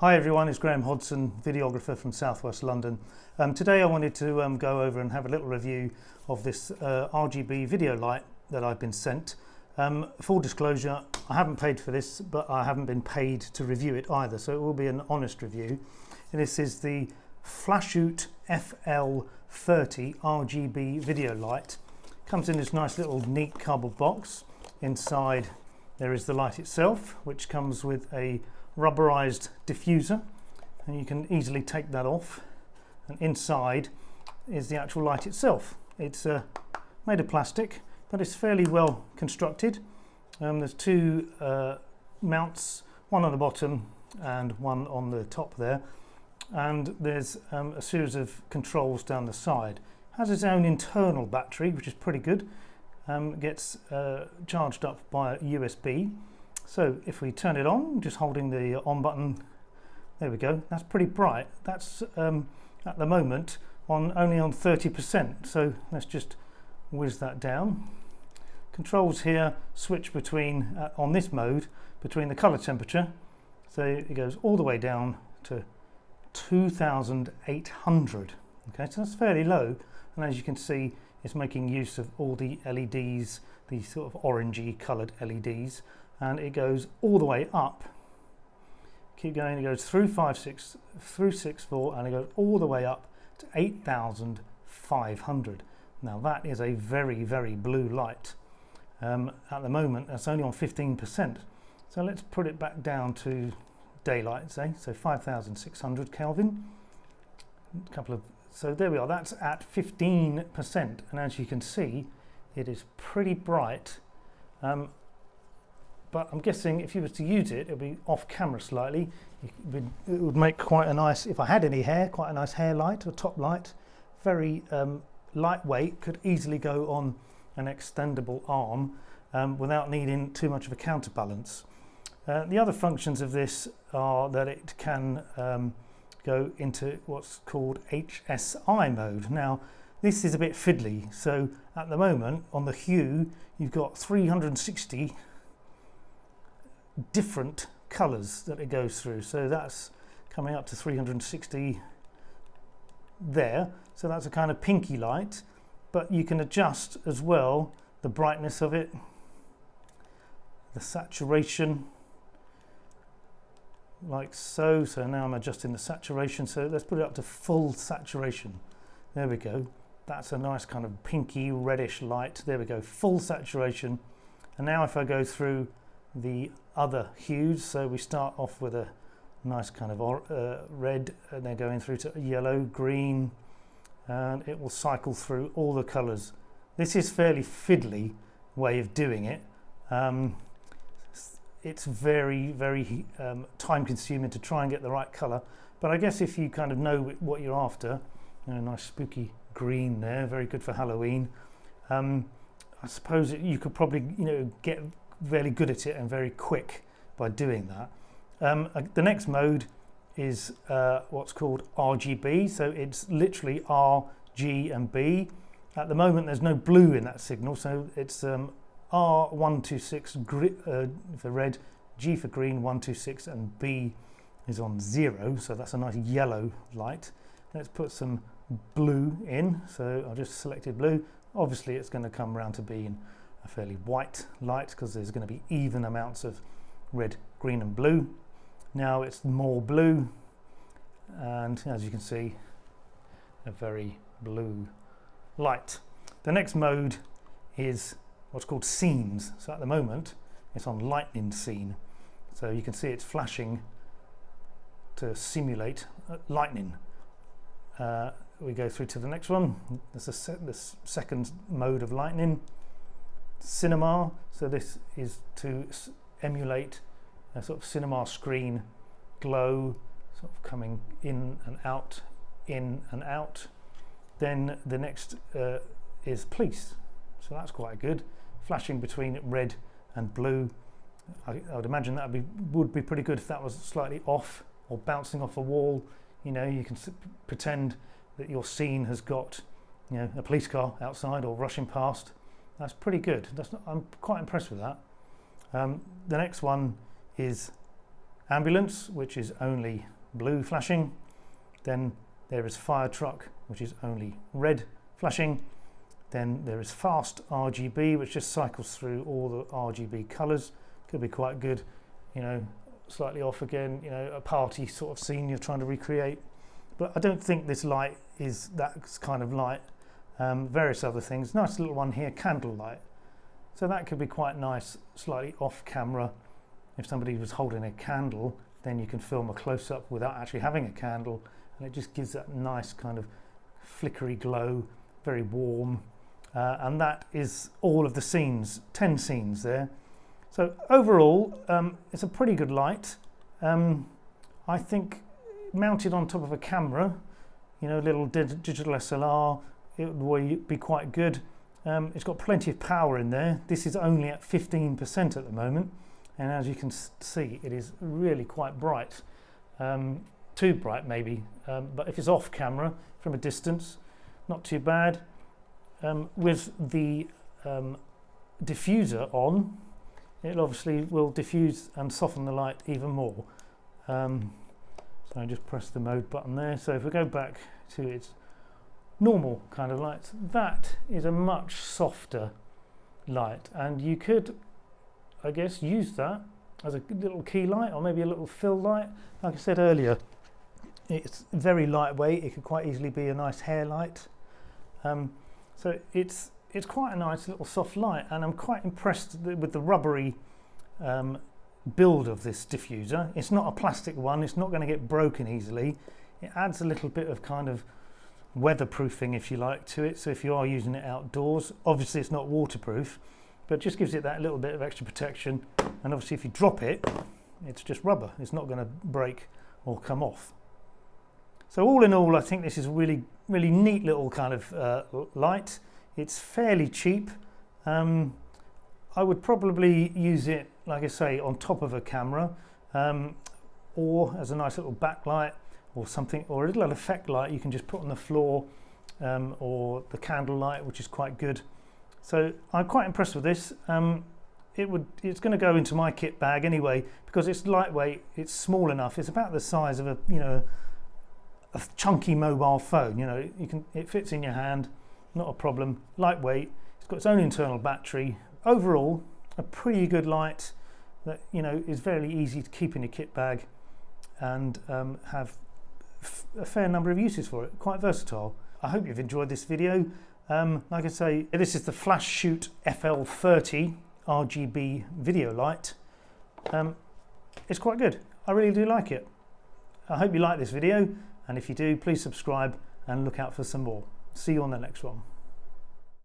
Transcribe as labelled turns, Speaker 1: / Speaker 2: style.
Speaker 1: Hi everyone, it's Graham Hodson, videographer from Southwest London. Today I wanted to go over and have a little review of this RGB video light that I've been sent. Full disclosure, I haven't paid for this, but I haven't been paid to review it either, so it will be an honest review. And this is the Flashoot FL30 RGB video light. Comes in this nice little neat cardboard box. Inside there is the light itself, which comes with a rubberized diffuser, and you can easily take that off, and inside is the actual light itself. It's made of plastic, but it's fairly well constructed. There's two mounts, one on the bottom and one on the top there, and there's a series of controls down the side. It has its own internal battery, which is pretty good. Gets charged up by USB. So if we turn it on, just holding the on button, there we go. That's pretty bright. That's at the moment only on 30%. So let's just whiz that down. Controls here switch between on this mode between the color temperature. So it goes all the way down to 2,800. Okay, so that's fairly low. And as you can see, it's making use of all the LEDs, these sort of orangey coloured LEDs. And it goes all the way up. Keep going, it goes through 5.6, through 6.4, and it goes all the way up to 8,500. Now that is a very, very blue light. At the moment, that's only on 15%. So let's put it back down to daylight, say, so 5,600 Kelvin. So there we are, that's at 15%. And as you can see, it is pretty bright. But I'm guessing if you were to use it, it would be off camera slightly. It would make quite a nice, if I had any hair, quite a nice hair light or top light. Very lightweight, could easily go on an extendable arm without needing too much of a counterbalance. The other functions of this are that it can go into what's called Hsi mode. Now, this is a bit fiddly. So at the moment on the hue, you've got 360 different colors that it goes through, so that's coming up to 360 there, so that's a kind of pinky light, but you can adjust as well the brightness of it, the saturation, like so. So now I'm adjusting the saturation, so let's put it up to full saturation. There we go, that's a nice kind of pinky reddish light. There we go, full saturation. And now if I go through the other hues, so we start off with a nice kind of red, and then going through to yellow, green, and it will cycle through all the colors. This is fairly fiddly way of doing it. It's very, very time consuming to try and get the right color, but I guess if you kind of know what you're after, nice spooky green there, very good for Halloween. I suppose you could probably get very good at it and very quick by doing that. The next mode is what's called RGB, so it's literally R, G and B. At the moment there's no blue in that signal, so it's R126 for red, G for green 126, and B is on 0, so that's a nice yellow light. Let's put some blue in, so I've just selected blue. Obviously it's going to come around to being a fairly white light because there's going to be even amounts of red, green and blue. Now it's more blue, and as you can see, a very blue light. The next mode is what's called scenes. So at the moment it's on lightning scene, so you can see it's flashing to simulate lightning. We go through to the next one. This is the second mode of lightning. Cinema, so this is to emulate a sort of cinema screen glow, sort of coming in and out, in and out. Then the next is police, so that's quite good, flashing between red and blue. I would imagine that would be pretty good if that was slightly off or bouncing off a wall. You can pretend that your scene has got a police car outside or rushing past. That's pretty good. I'm quite impressed with that. The next one is ambulance, which is only blue flashing. Then there is fire truck, which is only red flashing. Then there is fast RGB, which just cycles through all the RGB colours. Could be quite good, you know, slightly off again, you know, a party sort of scene you're trying to recreate. But I don't think this light is that kind of light. Various other things. Nice little one here, candle light. So that could be quite nice, slightly off camera. If somebody was holding a candle, then you can film a close-up without actually having a candle, and it just gives that nice kind of flickery glow, very warm. And that is all of the scenes, 10 scenes there. So overall, it's a pretty good light. I think mounted on top of a camera, you know, a little digital SLR, it would be quite good. It's got plenty of power in there. This is only at 15% at the moment, and as you can see, it is really quite bright. Too bright maybe, but if it's off camera from a distance, not too bad. With the diffuser on, it obviously will diffuse and soften the light even more. So I just press the mode button there. So if we go back to its normal kind of lights, that is a much softer light, and you could, I guess, use that as a little key light or maybe a little fill light. Like I said earlier, it's very lightweight. It could quite easily be a nice hair light. So it's quite a nice little soft light, and I'm quite impressed with the rubbery build of this diffuser. It's not a plastic one. It's not going to get broken easily. It adds a little bit of kind of weatherproofing, if you like, to it. So if you are using it outdoors, obviously it's not waterproof, but it just gives it that little bit of extra protection. And obviously if you drop it, it's just rubber. It's not going to break or come off. So all in all, I think this is a really neat little kind of light. It's fairly cheap. I would probably use it, like I say, on top of a camera, or as a nice little backlight or something, or a little effect light you can just put on the floor, or the candle light, which is quite good. So I'm quite impressed with this. It's going to go into my kit bag anyway, because it's lightweight, it's small enough. It's about the size of a chunky mobile phone. You know, it fits in your hand, not a problem. Lightweight. It's got its own internal battery. Overall, a pretty good light that, you know, is very easy to keep in your kit bag, and have a fair number of uses for it. Quite versatile. I hope you've enjoyed this video. Like I say, this is the Flashoot FL30 RGB video light. It's quite good. I really do like it. I hope you like this video, and if you do, please subscribe and look out for some more. See you on the next one.